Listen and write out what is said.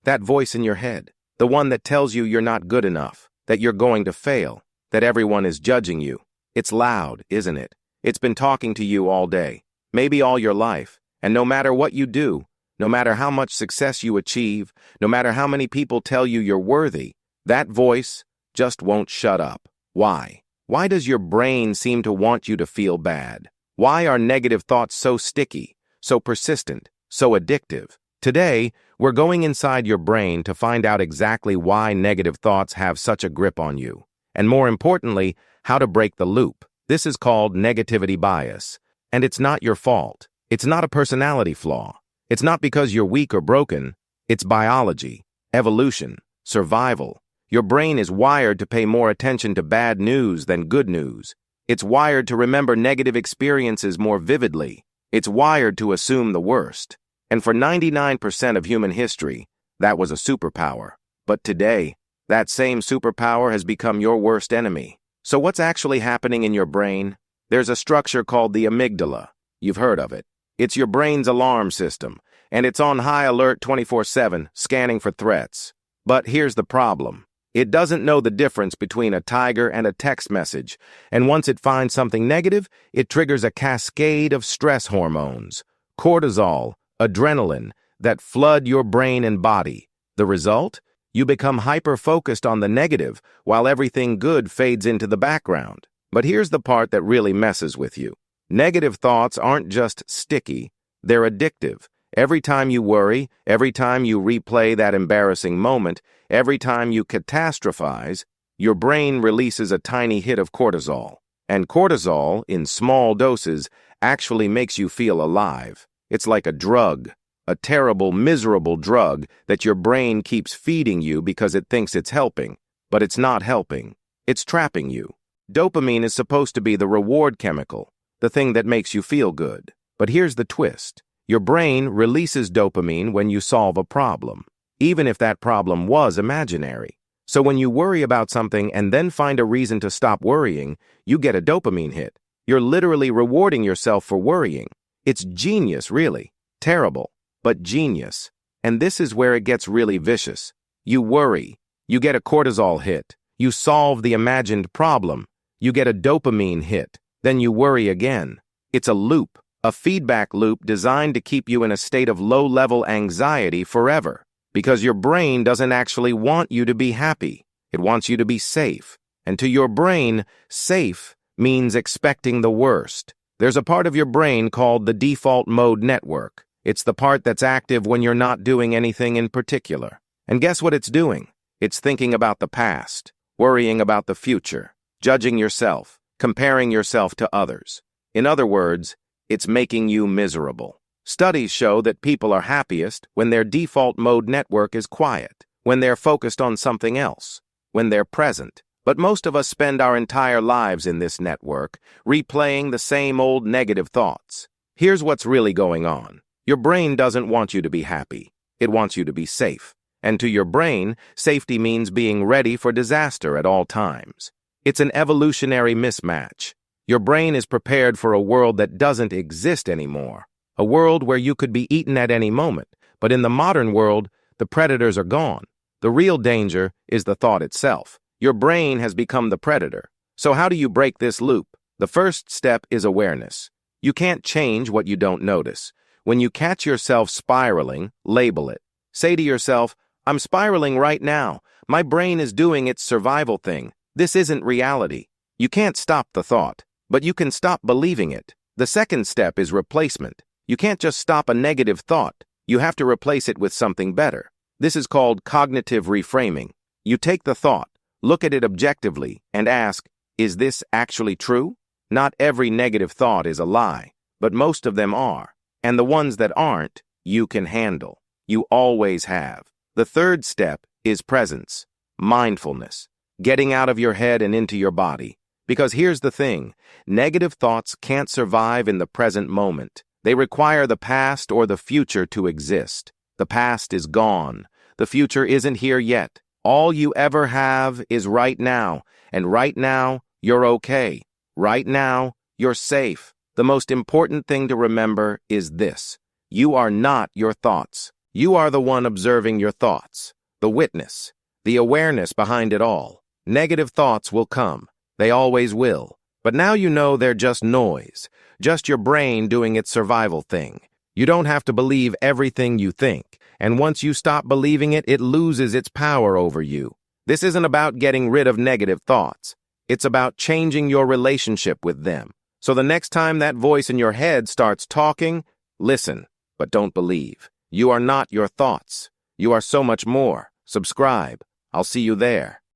That voice in your head, the one that tells you you're not good enough, that you're going to fail, that everyone is judging you. It's loud, isn't it? It's been talking to you all day, maybe all your life, and no matter what you do, no matter how much success you achieve, no matter how many people tell you you're worthy, that voice just won't shut up. Why? Why does your brain seem to want you to feel bad? Why are negative thoughts so sticky, so persistent, so addictive? Today, we're going inside your brain to find out exactly why negative thoughts have such a grip on you, and more importantly, how to break the loop. This is called negativity bias, and it's not your fault. It's not a personality flaw. It's not because you're weak or broken. It's biology, evolution, survival. Your brain is wired to pay more attention to bad news than good news. It's wired to remember negative experiences more vividly. It's wired to assume the worst. And for 99% of human history, that was a superpower. But today, that same superpower has become your worst enemy. So what's actually happening in your brain? There's a structure called the amygdala. You've heard of it. It's your brain's alarm system, and it's on high alert 24/7, scanning for threats. But here's the problem. It doesn't know the difference between a tiger and a text message, and once it finds something negative, it triggers a cascade of stress hormones, cortisol, adrenaline, that flood your brain and body. The result? You become hyper-focused on the negative, while everything good fades into the background. But here's the part that really messes with you. Negative thoughts aren't just sticky, they're addictive. Every time you worry, every time you replay that embarrassing moment, every time you catastrophize, your brain releases a tiny hit of cortisol. And cortisol, in small doses, actually makes you feel alive. It's like a drug, a terrible, miserable drug that your brain keeps feeding you because it thinks it's helping. But it's not helping. It's trapping you. Dopamine is supposed to be the reward chemical, the thing that makes you feel good. But here's the twist. Your brain releases dopamine when you solve a problem, even if that problem was imaginary. So when you worry about something and then find a reason to stop worrying, you get a dopamine hit. You're literally rewarding yourself for worrying. It's genius, really. Terrible, but genius. And this is where it gets really vicious. You worry. You get a cortisol hit. You solve the imagined problem. You get a dopamine hit. Then you worry again. It's a loop, a feedback loop designed to keep you in a state of low-level anxiety forever. Because your brain doesn't actually want you to be happy. It wants you to be safe. And to your brain, safe means expecting the worst. There's a part of your brain called the default mode network. It's the part that's active when you're not doing anything in particular. And guess what it's doing? It's thinking about the past, worrying about the future, judging yourself, comparing yourself to others. In other words, it's making you miserable. Studies show that people are happiest when their default mode network is quiet, when they're focused on something else, when they're present. But most of us spend our entire lives in this network, replaying the same old negative thoughts. Here's what's really going on. Your brain doesn't want you to be happy. It wants you to be safe. And to your brain, safety means being ready for disaster at all times. It's an evolutionary mismatch. Your brain is prepared for a world that doesn't exist anymore. A world where you could be eaten at any moment. But in the modern world, the predators are gone. The real danger is the thought itself. Your brain has become the predator. So how do you break this loop? The first step is awareness. You can't change what you don't notice. When you catch yourself spiraling, label it. Say to yourself, I'm spiraling right now. My brain is doing its survival thing. This isn't reality. You can't stop the thought, but you can stop believing it. The second step is replacement. You can't just stop a negative thought. You have to replace it with something better. This is called cognitive reframing. You take the thought, look at it objectively, and ask, is this actually true? Not every negative thought is a lie, but most of them are. And the ones that aren't, you can handle. You always have. The third step is presence, mindfulness, getting out of your head and into your body. Because here's the thing, negative thoughts can't survive in the present moment. They require the past or the future to exist. The past is gone. The future isn't here yet. All you ever have is right now, and right now, you're okay. Right now, you're safe. The most important thing to remember is this. You are not your thoughts. You are the one observing your thoughts, the witness, the awareness behind it all. Negative thoughts will come. They always will. But now you know they're just noise, just your brain doing its survival thing. You don't have to believe everything you think, and once you stop believing it, it loses its power over you. This isn't about getting rid of negative thoughts. It's about changing your relationship with them. So the next time that voice in your head starts talking, listen, but don't believe. You are not your thoughts. You are so much more. Subscribe. I'll see you there.